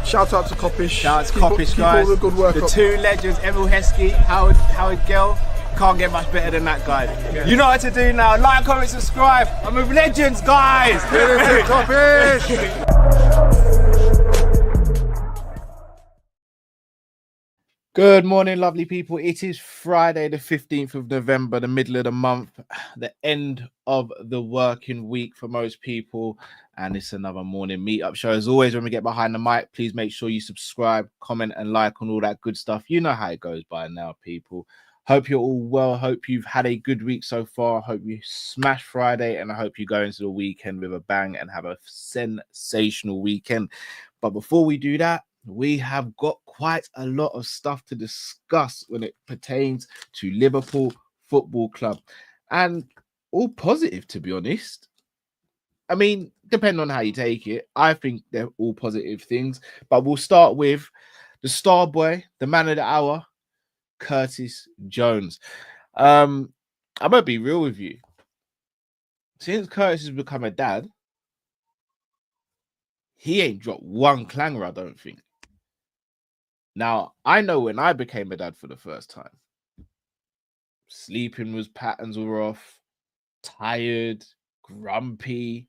Shout out to Kop-Ish. Shout out to Kopish, keep guys. all the good work The up. two legends, Emil Heskey, Howard Gill. Can't get much better than that, guys. Yeah. You know what to do now. Like, comment, subscribe. I'm with legends, guys. Kop-Ish. Good morning, lovely people. It is Friday, the 15th of November, the middle of the month, the end of the working week for most people. And it's another morning meetup show. As always, when we get behind the mic, please make sure you subscribe, comment, and like on all that good stuff. You know how it goes by now, people. Hope you're all well. Hope you've had a good week so far. Hope you smash Friday, and I hope you go into the weekend with a bang and have a sensational weekend. But before we do that, we have got quite a lot of stuff to discuss when it pertains to Liverpool Football Club, and all positive, to be honest. I mean, depending on how you take it, I think they're all positive things. But we'll start with the star boy, the man of the hour, Curtis Jones. I'm gonna be real with you. Since Curtis has become a dad, he ain't dropped one clanger, I don't think. Now, I know when I became a dad for the first time, patterns were off, tired, grumpy,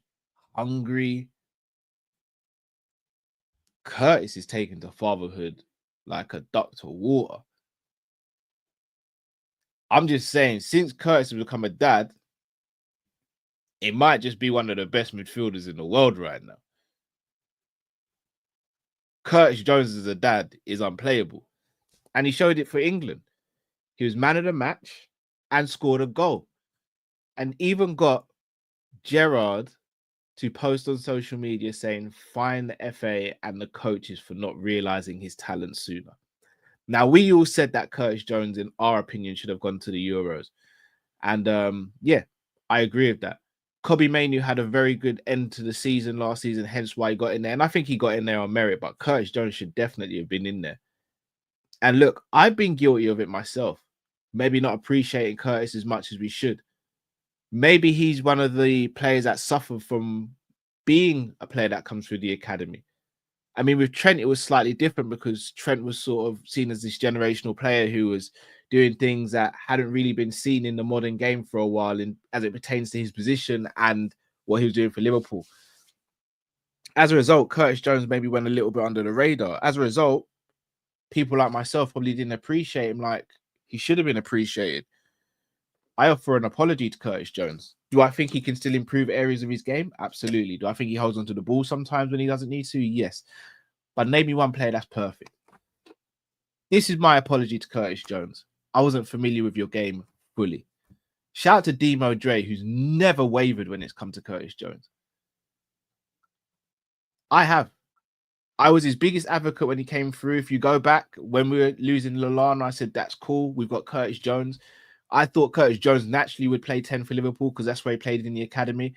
hungry. Curtis is taken to fatherhood like a duck to water. I'm just saying, since Curtis has become a dad, it might just be one of the best midfielders in the world right now. Curtis Jones as a dad is unplayable. And he showed it for England. He was man of the match and scored a goal. And even got Gerrard to post on social media saying, fine the FA and the coaches for not realizing his talent sooner. Now, we all said that Curtis Jones, in our opinion, should have gone to the Euros. And yeah, I agree with that. Kobe Manu had a very good end to the season last season, hence why he got in there. And I think he got in there on merit, but Curtis Jones should definitely have been in there. And look, I've been guilty of it myself. Maybe not appreciating Curtis as much as we should. Maybe he's one of the players that suffer from being a player that comes through the academy. I mean, with Trent, it was slightly different because Trent was sort of seen as this generational player who was doing things that hadn't really been seen in the modern game for a while, as it pertains to his position and what he was doing for Liverpool. As a result, Curtis Jones maybe went a little bit under the radar. As a result, people like myself probably didn't appreciate him like he should have been appreciated. I offer an apology to Curtis Jones. Do I think he can still improve areas of his game? Absolutely. Do I think he holds onto the ball sometimes when he doesn't need to? Yes. But name me one player that's perfect. This is my apology to Curtis Jones. I wasn't familiar with your game fully. Shout out to Demo Dre, who's never wavered when it's come to Curtis Jones. I have. I was his biggest advocate when he came through. If you go back, when we were losing Lallana, I said, that's cool. We've got Curtis Jones. I thought Curtis Jones naturally would play 10 for Liverpool because that's where he played in the academy.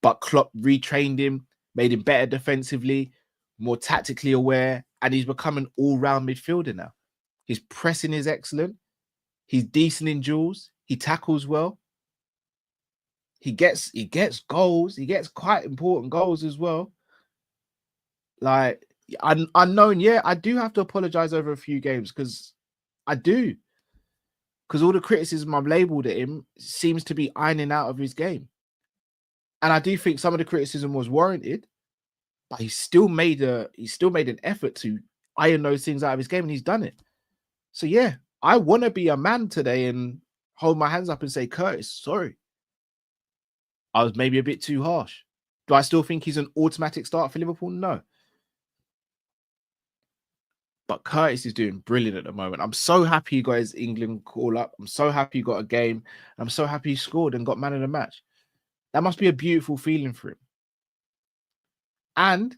But Klopp retrained him, made him better defensively, more tactically aware, and he's become an all-round midfielder now. His pressing is excellent. He's decent in duels. He tackles well. He gets goals. He gets quite important goals as well. Like, unknown, yeah, I do have to apologize over a few games because I do. Because all the criticism I've labeled at him seems to be ironing out of his game. And I do think some of the criticism was warranted, but he still made an effort to iron those things out of his game, and he's done it. So yeah, I want to be a man today and hold my hands up and say, Curtis, sorry. I was maybe a bit too harsh. Do I still think he's an automatic start for Liverpool? No. But Curtis is doing brilliant at the moment. I'm so happy he got his England call up. I'm so happy he got a game. I'm so happy he scored and got man of the match. That must be a beautiful feeling for him. And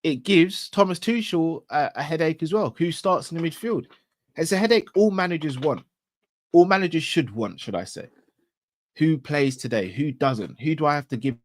it gives Thomas Tuchel a headache as well, who starts in the midfield. It's a headache all managers want. All managers should want, should I say. Who plays today? Who doesn't? Who do I have to give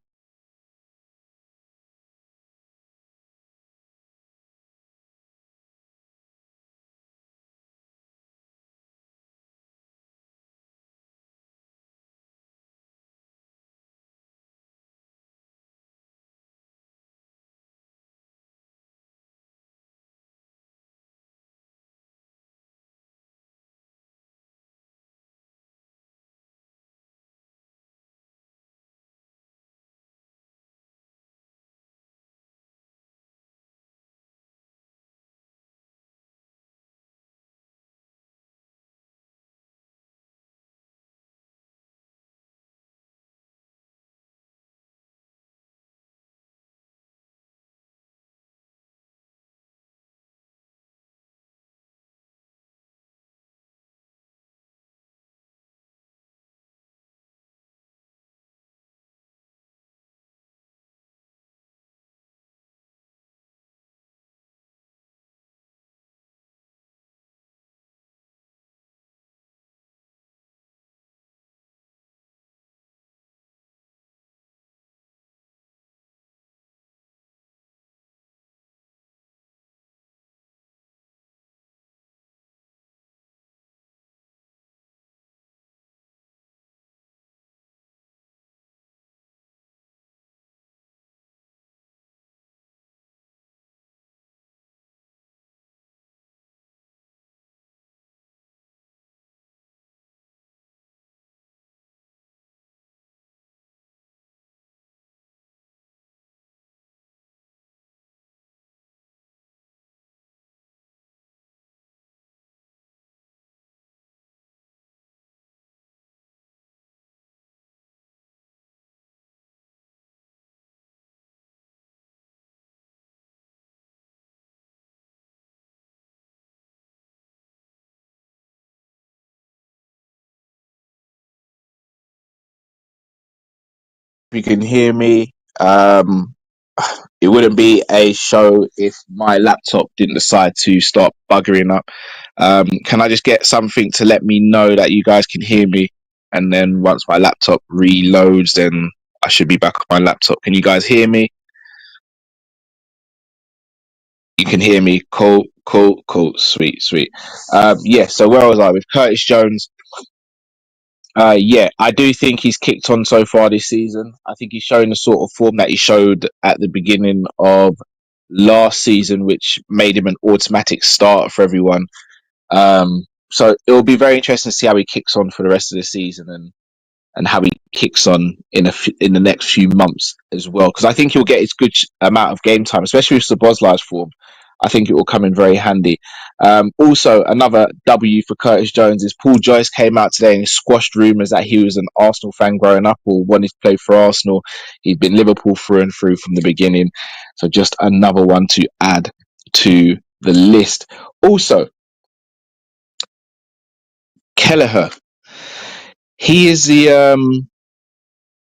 you can hear me. It wouldn't be a show if my laptop didn't decide to start buggering up. Can I just get something to let me know that you guys can hear me? And then once my laptop reloads, then I should be back on my laptop. Can you guys hear me? You can hear me. Cool, cool, cool. Sweet, sweet. Yeah, so where was I? With Curtis Jones. Yeah, I do think he's kicked on so far this season. I think he's showing the sort of form that he showed at the beginning of last season, which made him an automatic start for everyone. So it will be very interesting to see how he kicks on for the rest of the season and how he kicks on in the next few months as well. Because I think he'll get his good amount of game time, especially with Szoboszlai's form. I think it will come in very handy. Also, another W for Curtis Jones is Paul Joyce came out today and squashed rumours that he was an Arsenal fan growing up or wanted to play for Arsenal. He'd been Liverpool through and through from the beginning. So just another one to add to the list. Also, Kelleher. He is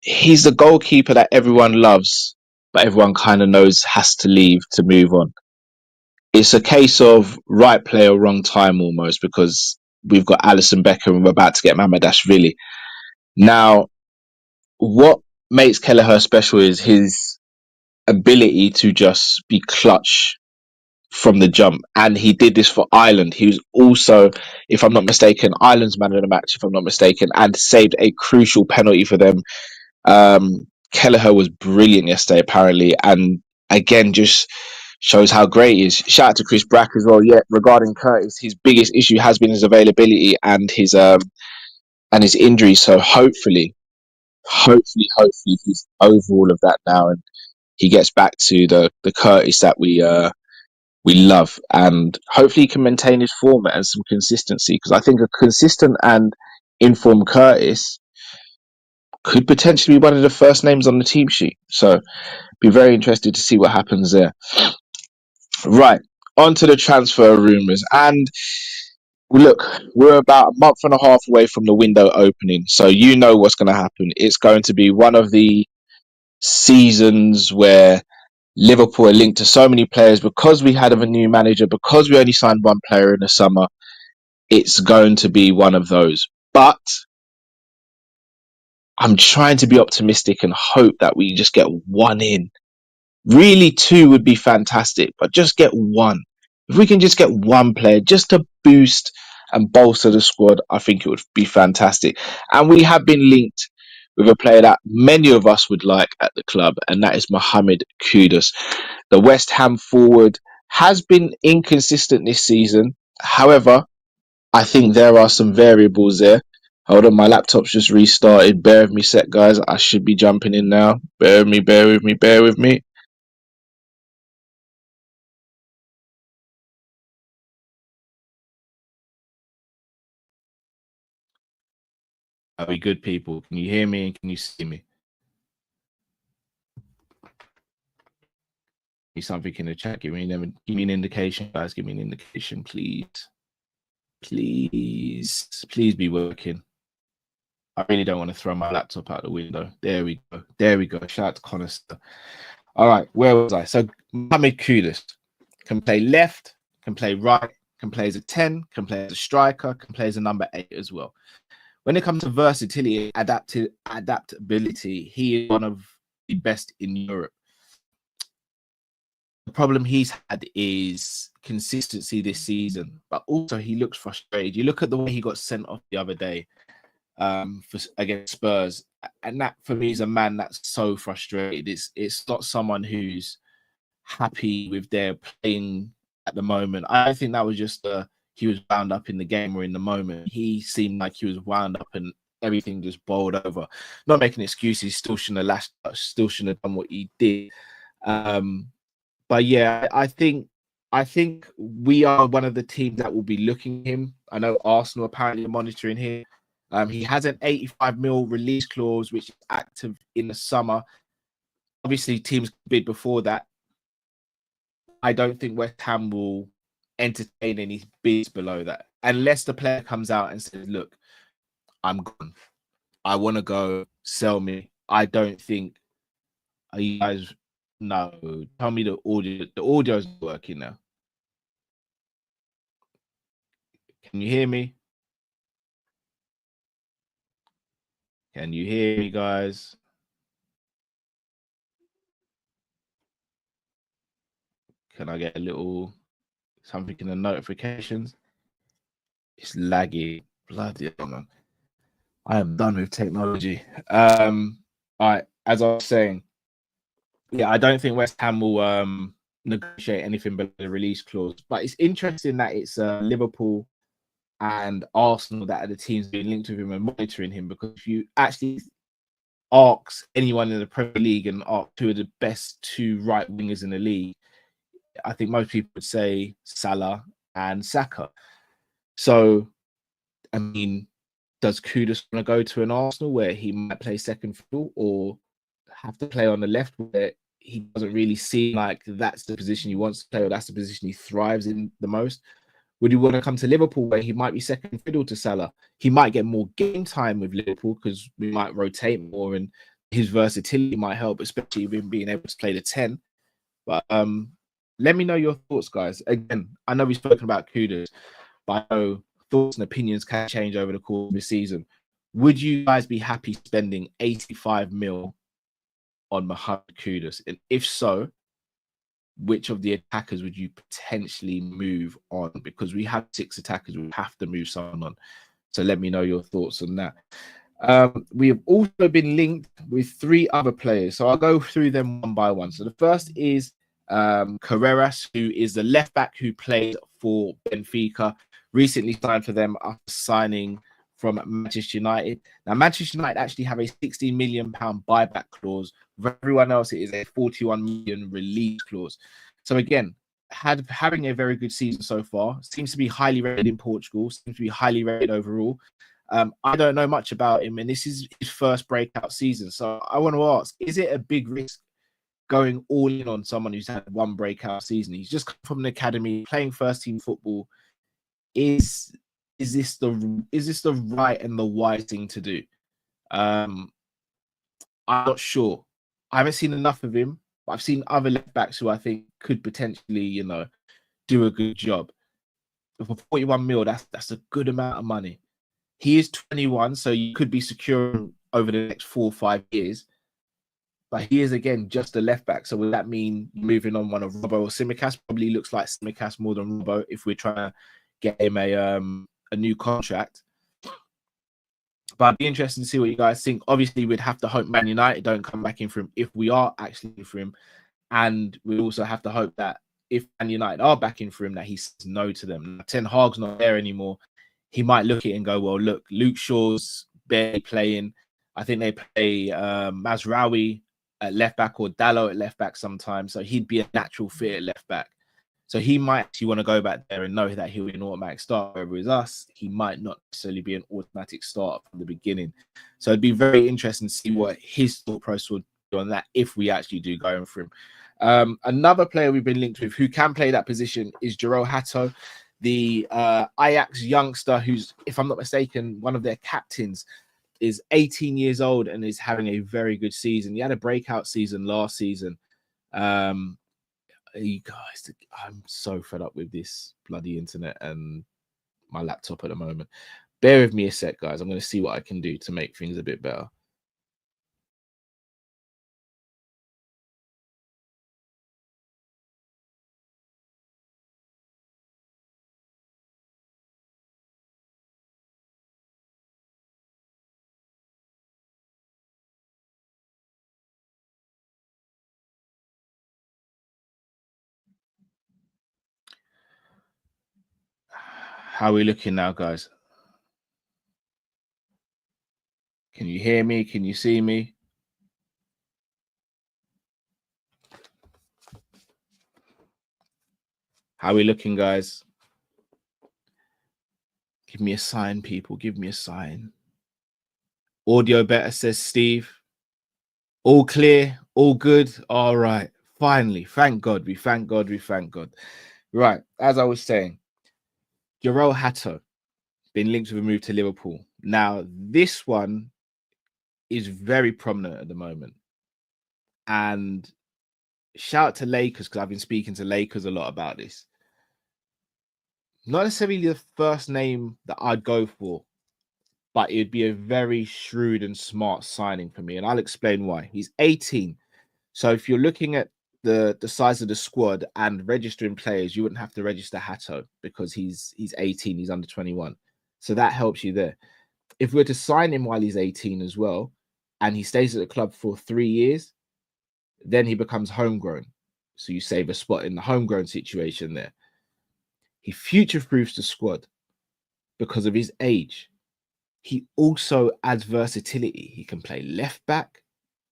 he's the goalkeeper that everyone loves, but everyone kind of knows has to leave to move on. It's a case of right player, wrong time almost, because we've got Alisson Becker and we're about to get Mamadashvili. Now, what makes Kelleher special is his ability to just be clutch from the jump. And he did this for Ireland. He was also, if I'm not mistaken, Ireland's man of the match, if I'm not mistaken, and saved a crucial penalty for them. Kelleher was brilliant yesterday, apparently, and again, just shows how great he is. Shout out to Chris Brack as well. Yeah, regarding Curtis, his biggest issue has been his availability and his injuries. So hopefully, he's over all of that now, and he gets back to the Curtis that we love, and hopefully he can maintain his form and some consistency. Because I think a consistent and informed Curtis could potentially be one of the first names on the team sheet. So be very interested to see what happens there. Right, on to the transfer rumours. And look, we're about a month and a half away from the window opening. So you know what's going to happen. It's going to be one of the seasons where Liverpool are linked to so many players because we had a new manager, because we only signed one player in the summer. It's going to be one of those. But I'm trying to be optimistic and hope that we just get one in. Really, two would be fantastic, but just get one. If we can just get one player just to boost and bolster the squad, I think it would be fantastic. And we have been linked with a player that many of us would like at the club, and that is Mohamed Kudus. The West Ham forward has been inconsistent this season. However, I think there are some variables there. Hold on, my laptop's just restarted. Bear with me a sec, guys. I should be jumping in now. Bear with me, bear with me, bear with me. Are we good, people? Can you hear me and can you see me? Need something in the chat. Give me an indication, guys. Give me an indication, please. Please be working. I really don't want to throw my laptop out the window. There we go. There we go. Shout out to Conister. All right, where was I? So Mohamed Kudus can play left, can play right, can play as a 10, can play as a striker, can play as a number 8 as well. When it comes to versatility, adaptability, he is one of the best in Europe. The problem he's had is consistency this season, but also he looks frustrated. You look at the way he got sent off the other day against Spurs, and that for me is a man that's so frustrated. It's not someone who's happy with their playing at the moment. I think that was just he was wound up in the game or in the moment. He seemed like he was wound up and everything just boiled over. Not making excuses, still shouldn't have done what he did. But yeah, I think we are one of the teams that will be looking at him. I know Arsenal apparently are monitoring him. He has an 85 mil release clause, which is active in the summer. Obviously, teams bid before that. I don't think West Ham will entertain any bids below that unless the player comes out and says, "Look, I'm gone. I want to go. Sell me. I don't think. Are you guys? No, tell me the audio. The audio is working now. Can you hear me? Can you hear me, guys? Can I get a little something in the notifications? It's laggy. Bloody hell, man. I am done with technology. All right, as I was saying, yeah, I don't think West Ham will negotiate anything but the release clause. But it's interesting that it's Liverpool and Arsenal that are the teams being linked with him and monitoring him, because if you actually ask anyone in the Premier League and ask two of the best two right wingers in the league, I think most people would say Salah and Saka. So, I mean, does Kudus want to go to an Arsenal where he might play second fiddle, or have to play on the left where he doesn't really seem like that's the position he wants to play, or that's the position he thrives in the most? Would he want to come to Liverpool where he might be second fiddle to Salah? He might get more game time with Liverpool because we might rotate more and his versatility might help, especially with him being able to play the 10. But let me know your thoughts, guys. Again, I know we've spoken about Kudus, but I know thoughts and opinions can change over the course of the season. Would you guys be happy spending 85 mil on Mohamed Kudus? And if so, which of the attackers would you potentially move on? Because we have 6 attackers, we have to move someone on. So let me know your thoughts on that. We have also been linked with 3 other players, so I'll go through them one by one. So the first is Carreras, who is the left back who played for Benfica, recently signed for them after signing from Manchester United. Now, Manchester United actually have a £60 million buyback clause. For everyone else, it is a 41 million release clause. So again, having a very good season so far. Seems to be highly rated in Portugal. Seems to be highly rated overall. I don't know much about him, and this is his first breakout season. So I want to ask, is it a big risk going all in on someone who's had one breakout season? He's just come from an academy, playing first team football. Is this the right and the wise thing to do? I'm not sure. I haven't seen enough of him, but I've seen other left backs who I think could potentially, do a good job. For 41 mil, that's a good amount of money. He is 21, so you could be secure over the next 4 or 5 years. But he is, again, just a left back. So would that mean moving on one of Robbo or Simicast? Probably looks like Simicast more than Robbo if we're trying to get him a new contract. But I'd be interested to see what you guys think. Obviously, we'd have to hope Man United don't come back in for him if we are actually in for him. And we also have to hope that if Man United are backing for him, that he says no to them. Now, Ten Hag's not there anymore. He might look at it and go, well, look, Luke Shaw's barely playing. I think they play Mazraoui at left back or Dallo at left back sometimes. So he'd be a natural fit at left back. So he might actually want to go back there and know that he'll be an automatic start. Whereas with us, he might not necessarily be an automatic start from the beginning. So it'd be very interesting to see what his thought process would be on that if we actually do go in for him. Another player we've been linked with who can play that position is Jero Hato, the Ajax youngster who's, if I'm not mistaken, one of their captains, is 18 years old and is having a very good season. He had a breakout season last season. You guys, I'm so fed up with this bloody internet and my laptop at the moment. Bear with me a sec, guys. I'm going to see what I can do to make things a bit better. How are we looking now, guys? Can you hear me? Can you see me? How are we looking, guys? Give me a sign, people. Give me a sign. Audio better, says Steve. All clear, all good. All right. Finally, thank God. We thank God. We thank God. Right. As I was saying, Jero Hato been linked with a move to Liverpool. Now, this one is very prominent at the moment. And shout out to Lakers, because I've been speaking to Lakers a lot about this. Not necessarily the first name that I'd go for, but it'd be a very shrewd and smart signing for me. And I'll explain why. He's 18. So if you're looking at the size of the squad and registering players, you wouldn't have to register Hato because he's 18, he's under 21. So that helps you there. If we're to sign him while he's 18 as well, and he stays at the club for 3 years, then he becomes homegrown. So you save a spot in the homegrown situation there. He future-proofs the squad because of his age. He also adds versatility. He can play left back.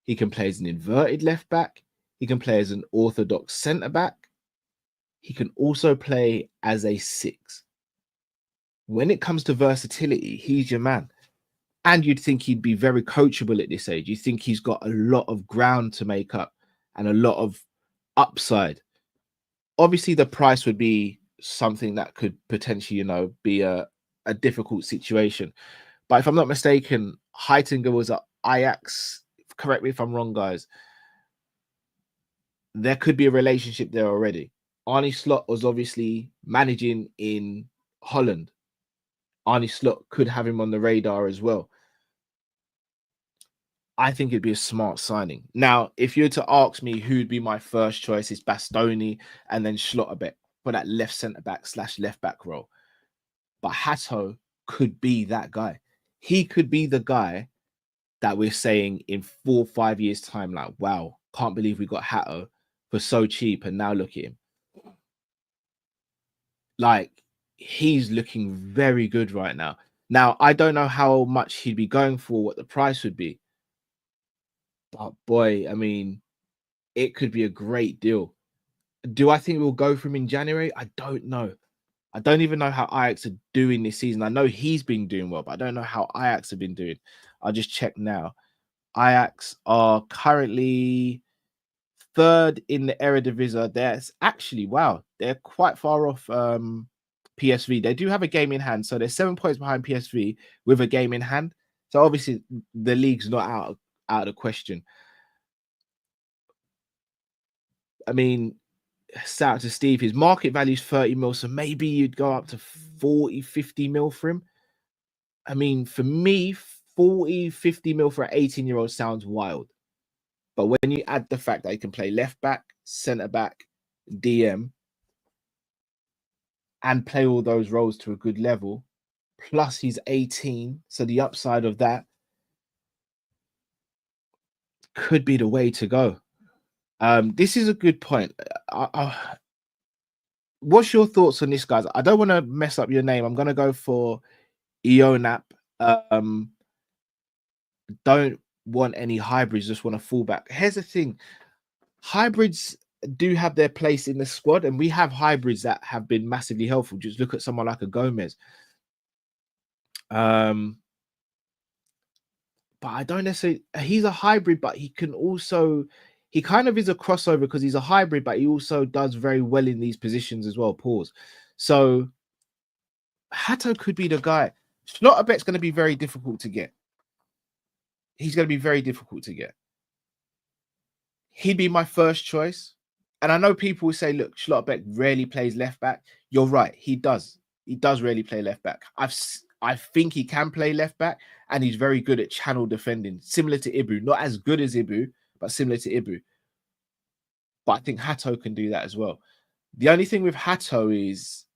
He can play as an inverted left back. He can play as an orthodox centre back. He can also play as a 6. When it comes to versatility, he's your man. And you'd think he'd be very coachable at this age. You think he's got a lot of ground to make up and a lot of upside. Obviously, the price would be something that could potentially, be a difficult situation. But if I'm not mistaken, Heitinga was at Ajax. Correct me if I'm wrong, guys. There could be a relationship there already. Arne Slot was obviously managing in Holland. Arne Slot could have him on the radar as well. I think it'd be a smart signing. Now, if you were to ask me who'd be my first choice, it's Bastoni and then Schlotterbeck for that left centre back / left back role. But Hato could be that guy. He could be the guy that we're saying in 4 or 5 years' time, like, wow, can't believe we got Hato for so cheap. And now look at him. Like, he's looking very good right now. Now, I don't know how much he'd be going for, what the price would be. But boy, I mean, it could be a great deal. Do I think we'll go for him in January? I don't know. I don't even know how Ajax are doing this season. I know he's been doing well, but I don't know how Ajax have been doing. I'll just check now. Ajax are currently 3rd in the Eredivisie. That's actually, wow, they're quite far off PSV. They do have a game in hand. So they're 7 points behind PSV with a game in hand. So obviously the league's not out of the question. I mean, shout out to Steve. His market value is 30 mil. So maybe you'd go up to 40, 50 mil for him. I mean, for me, 40, 50 mil for an 18-year-old sounds wild. But when you add the fact that he can play left back, centre back, DM, and play all those roles to a good level, plus he's 18, so the upside of that could be the way to go. This is a good point. What's your thoughts on this, guys? I don't want to mess up your name. I'm going to go for Ionap. Don't want any hybrids, just want a fullback. Here's the thing. Hybrids do have their place in the squad, and we have hybrids that have been massively helpful. Just look at someone like a Gomez. But I don't necessarily, he's a hybrid, but he kind of is a crossover because he's a hybrid, but he also does very well in these positions as well. Pause. So Hato could be the guy. Schlotterbeck's going to be very difficult to get. He's going to be very difficult to get. He'd be my first choice. And I know people will say, look, Schlotterbeck rarely plays left back. You're right. He does. He does rarely play left back. I think he can play left back, and he's very good at channel defending, similar to Ibu. Not as good as Ibu, but similar to Ibu. But I think Hato can do that as well. The only thing with Hato is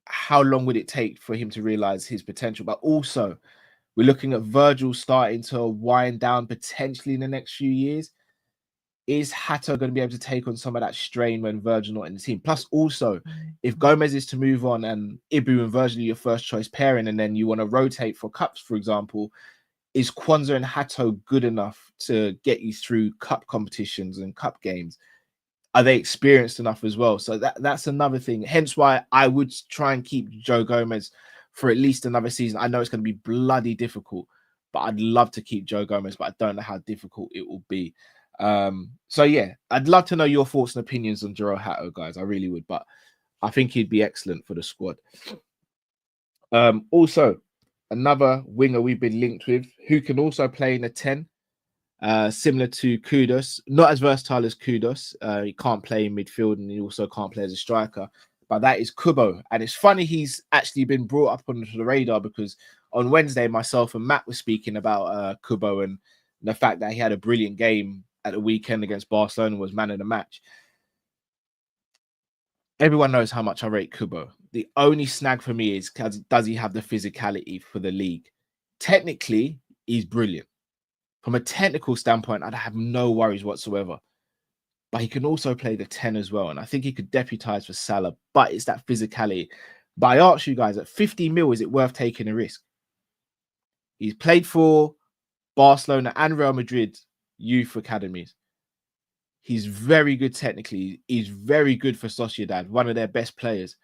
how long would it take for him to realize his potential? But also, we're looking at Virgil starting to wind down potentially in the next few years. Is Hato going to be able to take on some of that strain when Virgil not in the team? Plus, also, if Gomez is to move on and Ibu and Virgil are your first choice pairing, and then you want to rotate for cups, for example, is Kwanzaa and Hato good enough to get you through cup competitions and cup games? Are they experienced enough as well? So that's another thing. Hence why I would try and keep Joe Gomez for at least another season. I know it's going to be bloody difficult, but I'd love to keep Joe Gomez, but I don't know how difficult it will be. So yeah, I'd love to know your thoughts and opinions on Jero Hato, guys. I really would, but I think he'd be excellent for the squad. Also, another winger we've been linked with who can also play in a 10, similar to Kudus, not as versatile as Kudus. He can't play in midfield and he also can't play as a striker. But that is Kubo. And it's funny he's actually been brought up onto the radar because on Wednesday, myself and Matt were speaking about Kubo and the fact that he had a brilliant game at the weekend against Barcelona, was man of the match. Everyone knows how much I rate Kubo. The only snag for me is, does he have the physicality for the league? Technically, he's brilliant. From a technical standpoint, I'd have no worries whatsoever. But he can also play the 10 as well. And I think he could deputise for Salah, but it's that physicality. But I ask you guys, at 50 mil, is it worth taking a risk? He's played for Barcelona and Real Madrid youth academies. He's very good technically. He's very good for Sociedad, one of their best players.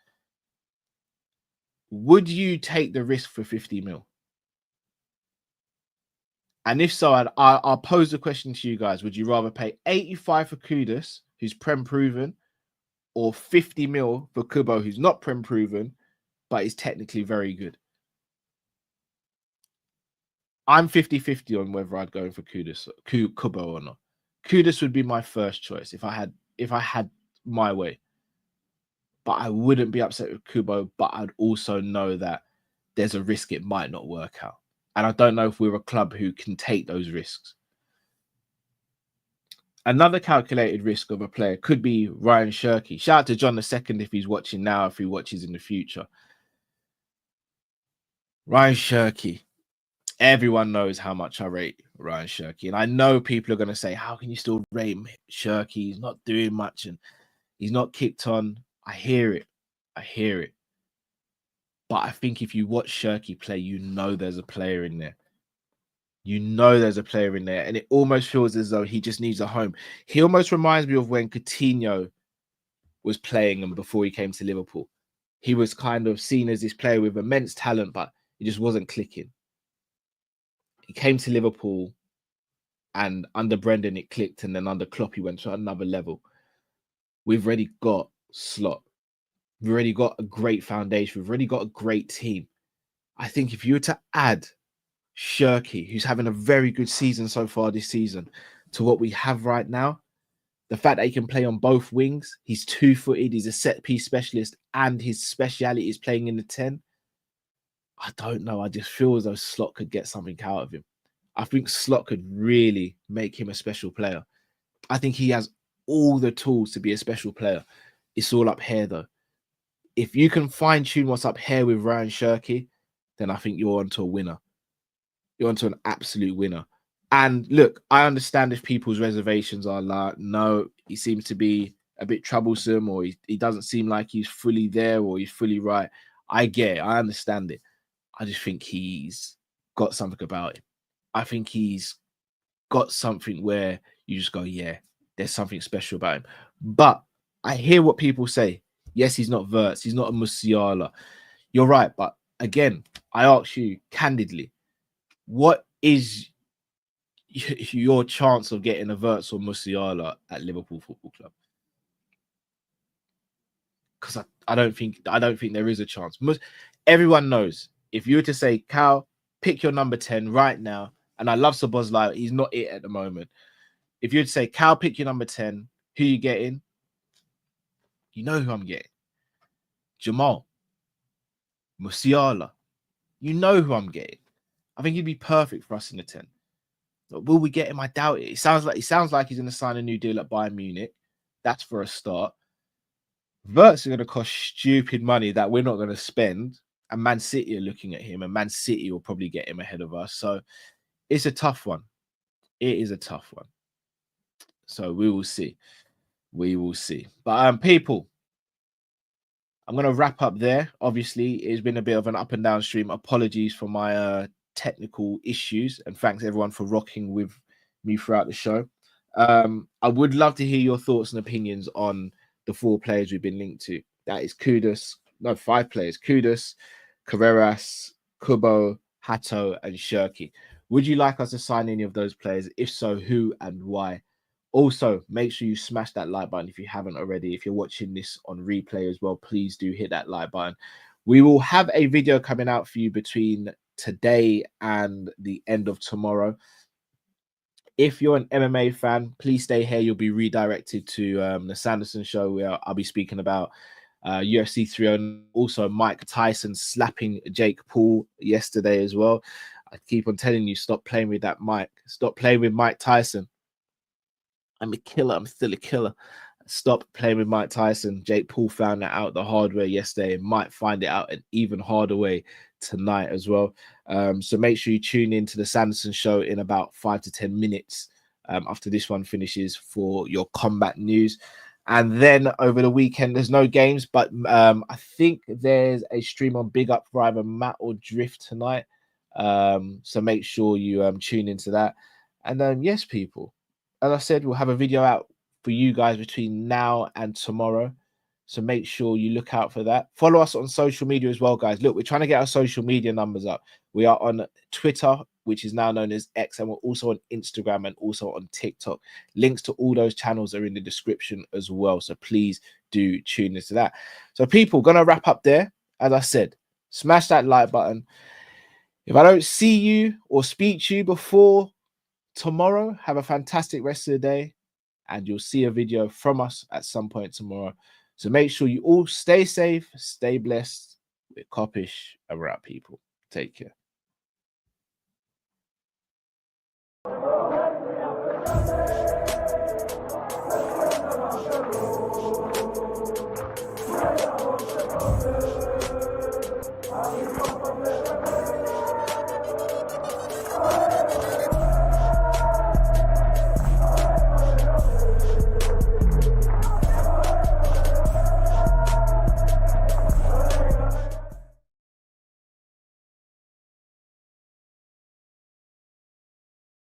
Would you take the risk for 50 mil? And if so, I'll pose the question to you guys. Would you rather pay 85 for Kudus, who's Prem proven, or 50 mil for Kubo, who's not Prem proven, but is technically very good? I'm 50-50 on whether I'd go for Kubo or not. Kudus would be my first choice if I had my way. But I wouldn't be upset with Kubo, but I'd also know that there's a risk it might not work out. And I don't know if we're a club who can take those risks. Another calculated risk of a player could be Ryan Shirky. Shout out to John II if he's watching now, if he watches in the future. Ryan Shirky. Everyone knows how much I rate Ryan Shirky. And I know people are going to say, how can you still rate Shirky? He's not doing much and he's not kicked on. I hear it. I hear it. But I think if you watch Shirky play, you know there's a player in there. You know there's a player in there. And it almost feels as though he just needs a home. He almost reminds me of when Coutinho was playing and before he came to Liverpool. He was kind of seen as this player with immense talent, but it just wasn't clicking. He came to Liverpool and under Brendan it clicked, and then under Klopp he went to another level. We've already got Slot. We've already got a great foundation. We've already got a great team. I think if you were to add Shirky, who's having a very good season so far this season, to what we have right now, the fact that he can play on both wings, he's two-footed, he's a set-piece specialist, and his speciality is playing in the 10. I don't know. I just feel as though Slot could get something out of him. I think Slot could really make him a special player. I think he has all the tools to be a special player. It's all up here, though. If you can fine-tune what's up here with Ryan Shirky, then I think you're onto a winner. You're onto an absolute winner. And look, I understand if people's reservations are like, no, he seems to be a bit troublesome, or he doesn't seem like he's fully there, or he's fully right. I get it. I understand it. I just think he's got something about him. I think he's got something where you just go, yeah, there's something special about him. But I hear what people say. Yes, he's not Verts. He's not a Musiala. You're right. But again, I ask you candidly, what is your chance of getting a Verts or Musiala at Liverpool Football Club? Because I don't think there is a chance. Everyone knows. If you were to say, Cal, pick your number 10 right now, and I love Szoboszlai, he's not it at the moment. If you'd say, Cal, pick your number 10, who you getting? You know who I'm getting. Jamal. Musiala. You know who I'm getting. I think he'd be perfect for us in the 10. But will we get him? I doubt it. It sounds like he's going to sign a new deal at Bayern Munich. That's for a start. Verts are going to cost stupid money that we're not going to spend. And Man City are looking at him, and Man City will probably get him ahead of us. So it's a tough one. It is a tough one. So we will see. We will see. But people, I'm going to wrap up there. Obviously, it's been a bit of an up and down stream. Apologies for my technical issues, and thanks everyone for rocking with me throughout the show. I would love to hear your thoughts and opinions on the 4 players we've been linked to. That is 5 players. Kudus, Carreras, Kubo, Hato, and Shirky. Would you like us to sign any of those players? If so, who and why? Also, make sure you smash that like button if you haven't already. If you're watching this on replay as well, please do hit that like button. We will have a video coming out for you between today and the end of tomorrow. If you're an MMA fan, please stay here. You'll be redirected to the Sanderson show, where I'll be speaking about UFC 309. Also, Mike Tyson slapping Jake Paul yesterday as well. I keep on telling you, stop playing with that Mike. Stop playing with Mike Tyson. I'm a killer. I'm still a killer. Stop playing with Mike Tyson. Jake Paul found that out the hard way yesterday and might find it out an even harder way tonight as well. So make sure you tune in to the Sanderson show in about 5 to 10 minutes after this one finishes for your combat news. And then over the weekend, there's no games, but I think there's a stream on Big Up for either Matt or Drift tonight. So make sure you tune into that. And yes, people, as I said, we'll have a video out for you guys between now and tomorrow. So make sure you look out for that. Follow us on social media as well, guys. Look, we're trying to get our social media numbers up. We are on Twitter, which is now known as X, and we're also on Instagram and also on TikTok. Links to all those channels are in the description as well. So please do tune into that. So people, gonna wrap up there. As I said, smash that like button. If I don't see you or speak to you before tomorrow, have a fantastic rest of the day, and you'll see a video from us at some point tomorrow. So make sure you all stay safe, stay blessed with Kopish, and we're out, people. Take care.